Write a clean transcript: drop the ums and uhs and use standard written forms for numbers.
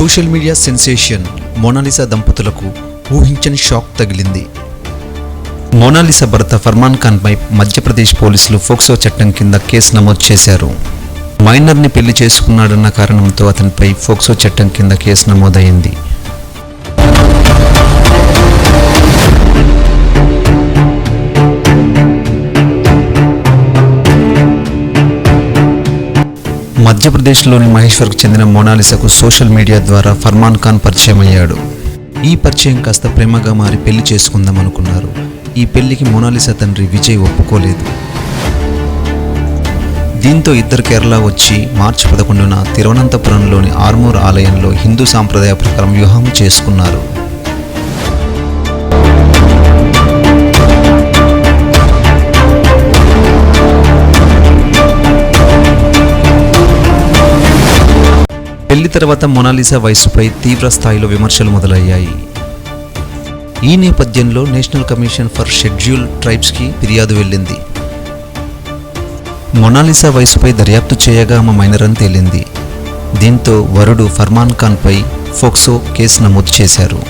Social media sensation Mona Lisa దంపతులకు ఊహించని shock తగిలింది. మోనాలిసా భర్త ఫర్మాన్ ఖాన్పై మధ్యప్రదేశ్ పోలీసులు ఫోక్సో చట్టం కింద కేసు నమోదు చేశారు. మైనర్ని పెళ్లి చేసుకున్నాడన్న కారణంతో అతనిపై ఫోక్సో చట్టం కింద కేసు నమోదైంది. మధ్యప్రదేశ్లోని మహేశ్వర్కు చెందిన మోనాలిసాకు సోషల్ మీడియా ద్వారా ఫర్మాన్ ఖాన్ పరిచయం అయ్యాడు. ఈ పరిచయం కాస్త ప్రేమగా మారి పెళ్లి చేసుకుందాం అనుకున్నారు. ఈ పెళ్లికి మోనాలిసా తండ్రి విజయ్ ఒప్పుకోలేదు. దీంతో ఇద్దరు కేరళ వచ్చి మార్చి 11న తిరువనంతపురంలోని ఆర్మూర్ ఆలయంలో హిందూ సాంప్రదాయ ప్రకారం వివాహం చేసుకున్నారు. పెళ్లి తర్వాత మోనాలిసా వయసుపై తీవ్ర స్థాయిలో విమర్శలు మొదలయ్యాయి. ఈ నేపథ్యంలో నేషనల్ కమిషన్ ఫర్ షెడ్యూల్డ్ ట్రైబ్స్కి ఫిర్యాదు వెళ్ళింది. మోనాలిసా వయసుపై దర్యాప్తు చేయగా ఆమె మైనర్ అని తేలింది. దీంతో వరుడు ఫర్మాన్ ఖాన్పై ఫోక్సో కేసు నమోదు చేశారు.